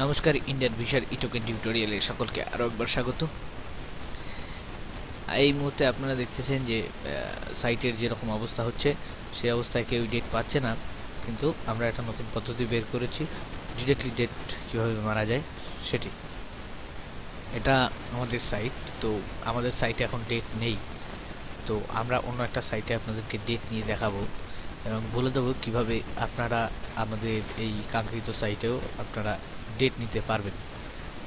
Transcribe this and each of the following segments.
নমস্কার, ইন্ডিয়ান ভিসার ই-টোকেন টিউটোরিয়ালে সকলকে আরও একবার স্বাগত। এই মুহূর্তে আপনারা দেখতেছেন যে সাইটের যেরকম অবস্থা হচ্ছে সেই অবস্থায় কেউ ডেট পাচ্ছে না, কিন্তু আমরা একটা নতুন পদ্ধতি বের করেছি ডিরেক্টলি ডেট কীভাবে মারা যায় সেটি। এটা আমাদের সাইট, তো আমাদের সাইটে এখন ডেট নেই, তো আমরা অন্য একটা সাইটে আপনাদেরকে ডেট নিয়ে দেখাবো এবং বলে দেবো কীভাবে আপনারা আমাদের এই কাঙ্ক্ষিত সাইটেও আপনারা ডেট নিতে পারবেন।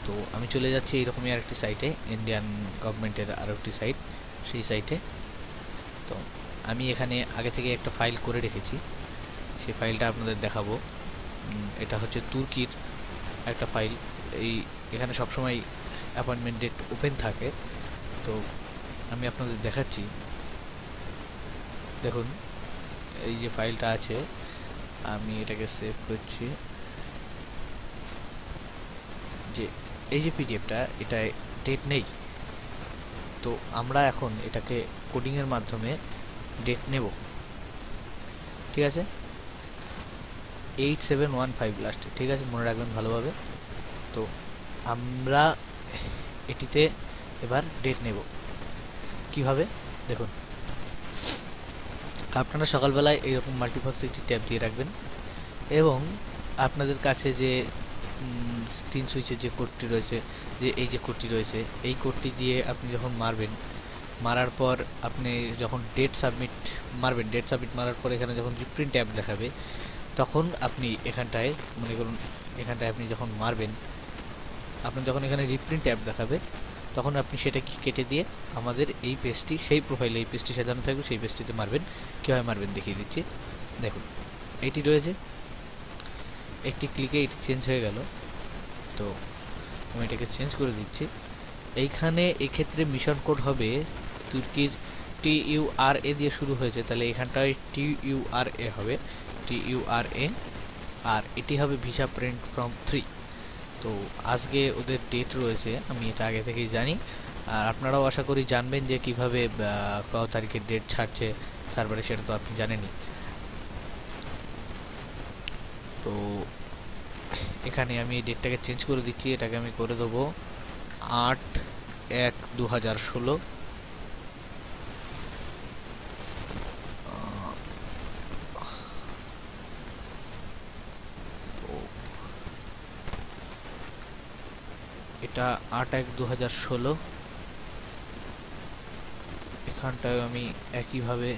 তো আমি চলে যাচ্ছি এইরকমই আরেকটি সাইটে, ইন্ডিয়ান গভর্নমেন্টের আরও একটি সাইট, সেই সাইটে। তো আমি এখানে আগে থেকে একটা ফাইল করে রেখেছি, সেই ফাইলটা আপনাদের দেখাবো। এটা হচ্ছে তুর্কির একটা ফাইল। এখানে সবসময় অ্যাপয়েন্টমেন্ট ডেট ওপেন থাকে, তো আমি আপনাদের দেখাচ্ছি। দেখুন, এই যে ফাইলটা আছে, আমি এটাকে সেভ করছি। যে এই যে পিডিএফটা, এটায় ডেট নেই, তো আমরা এখন এটাকে কোডিংয়ের মাধ্যমে ডেট নেব। ঠিক আছে, 8715 লাস্টে, ঠিক আছে, মনে রাখবেন ভালোভাবে। তো আমরা এটিতে এবার ডেট নেব কিভাবে দেখুন। আপনারা সকালবেলায় এইরকম মাল্টিপার্স একটি ট্যাব দিয়ে রাখবেন এবং আপনাদের কাছে যে 3 সুইচের যে কোডটি রয়েছে, যে এই যে কোডটি রয়েছে, এই কোডটি দিয়ে আপনি যখন মারবেন, মারার পর আপনি যখন ডেট সাবমিট মারবেন, ডেট সাবমিট মারার পর এখানে যখন রিপ্রিন্ট ট্যাব দেখাবে, তখন আপনি এখানটায় মনে করুন, এখানটায় আপনি যখন মারবেন, আপনার যখন এখানে রিপ্রিন্ট ট্যাব দেখাবে, তখন আপনি সেটা কি কেটে দিয়ে আমাদের এই পেজটি, সেই প্রোফাইলে এই পেজটি সাজানো থাকবে, সেই পেজটিতে মারবেন। কীভাবে মারবেন দেখিয়ে দিচ্ছি। দেখুন, এইটি রয়েছে, একটি ক্লিকে এটি চেঞ্জ হয়ে গেল। তো আমি এটাকে চেঞ্জ করে দিচ্ছি। এইখানে এক্ষেত্রে মিশন কোড হবে তুর্কির TURA দিয়ে শুরু হয়েছে, তাহলে এখানটায় TURA হবে, TURA, আর এটি হবে ভিসা প্রিন্ট ফ্রম 3। তো আজকে ওদের ডেট রয়েছে, আমি এটা আগে থেকেই জানি, আর আপনারাও আশা করি জানবেন যে কিভাবে কত তারিখের ডেট ছাড়ছে সার্ভারে, সেটা তো আপনি জানেনই। তো এখানে আমি এই ডেটটাকে চেঞ্জ করে দিচ্ছি, এটাকে আমি করে দেবো 8/1/2016। এটা 8/1/2016। এখানটায় আমি একইভাবে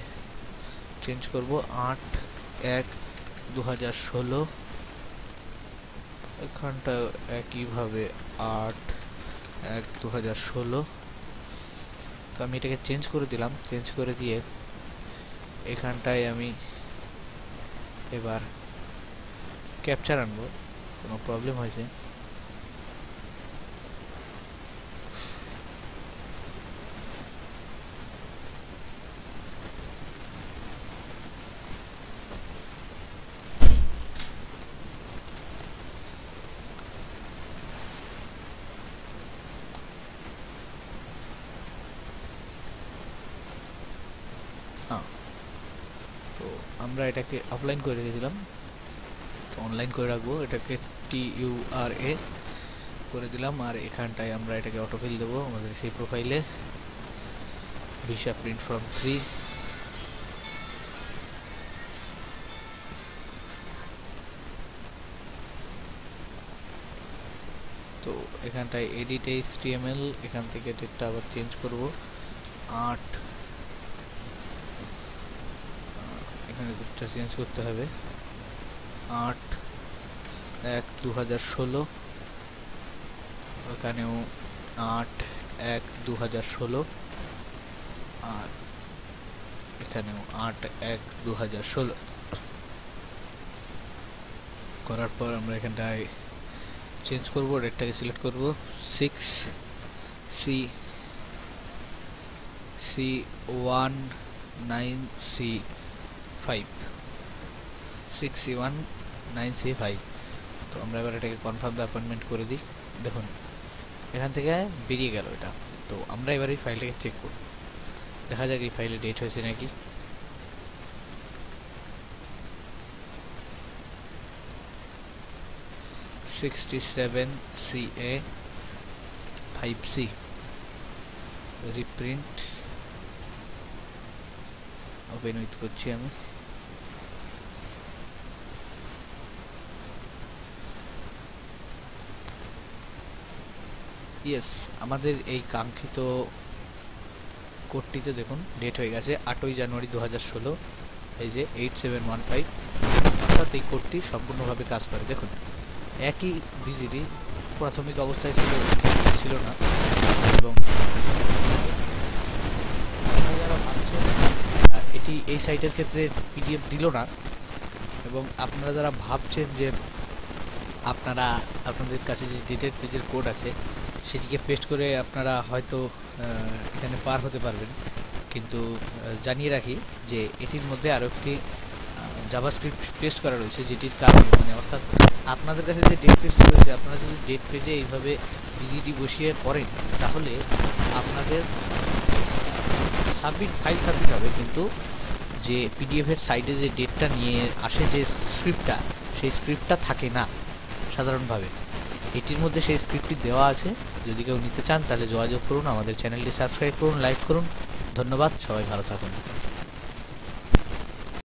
চেঞ্জ করব, 8/1/2016। এখানটায় একইভাবে 8/1/2016। তো আমি এটাকে চেঞ্জ করে দিলাম, চেঞ্জ করে দিয়ে এখানটায় আমি এবার ক্যাপচার আনবো, কোনো প্রবলেম হয়েছে। তো আমরা এটাকে অফলাইন করে রেখেছিলাম, তো অনলাইন করে রাখবো। এটাকে TURA করে দিলাম, আর এখানটায় আমরা এটাকে অটোফিল দেবো আমাদের সেই প্রোফাইলে, ভিসা প্রিন্ট ফ্রম 3। তো এখানটায় এডিট HTML, এখান থেকে ডেটটা আবার চেঞ্জ করব, 8, এখানে ডেটটা চেঞ্জ করতে হবে, 8/1/2016। ওখানেও 8/1/2016, আর এখানেও 8/1/2016 করার পর আমরা এখানটায় চেঞ্জ করব, ডেটটাকে সিলেক্ট করব 6C19C5, 6C19C5। তো আমরা এবার এটাকে কনফার্ম দ্য অ্যাপয়েন্টমেন্ট করে দিই। দেখুন, এখান থেকে বেরিয়ে গেল এটা। তো আমরা এবার এই ফাইলটাকে চেক করব, দেখা যাক এই ফাইলে ডেট হয়েছে নাকি। 67CA 5C reprint open with করছি আমি। ইয়েস, আমাদের এই কাঙ্ক্ষিত কোডটিতে দেখুন ডেট হয়ে গেছে 8ই জানুয়ারি 2016, এই যে 8715, অর্থাৎ এই কোডটি সম্পূর্ণভাবে কাজ করে। দেখুন একই ভিজিডি প্রাথমিক অবস্থায় ছিল না, এবং যারা ভাবছেন এটি এই সাইটের ক্ষেত্রে পিডিএফ দিল না, এবং আপনারা যারা ভাবছেন যে আপনাদের কাছে যে ডেটের পেজের কোড আছে সেটিকে পেস্ট করে আপনারা হয়তো এখানে পার হতে পারবেন, কিন্তু জানিয়ে রাখি যে এটির মধ্যে আরও একটি জাভাস্ক্রিপ্ট পেস্ট করা রয়েছে, যেটির কারণে অর্থাৎ আপনাদের কাছে যে ডেট পেজ রয়েছে, আপনারা যদি ডেট পেজে এইভাবে ভিজিডি বসিয়ে করেন তাহলে আপনাদের ফাইল সাবমিট হবে, কিন্তু যে পিডিএফের সাইডে যে ডেটটা নিয়ে আসে যে স্ক্রিপ্টটা, সেই স্ক্রিপ্টটা থাকে না সাধারণভাবে। এটির মধ্যে সেই স্ক্রিপ্টটি দেওয়া আছে, যদি কেউ নিতে চান তাহলে যোগাযোগ করুন, আমাদের চ্যানেলটি সাবস্ক্রাইব করুন, লাইক করুন। ধন্যবাদ, সবাই ভালো থাকুন।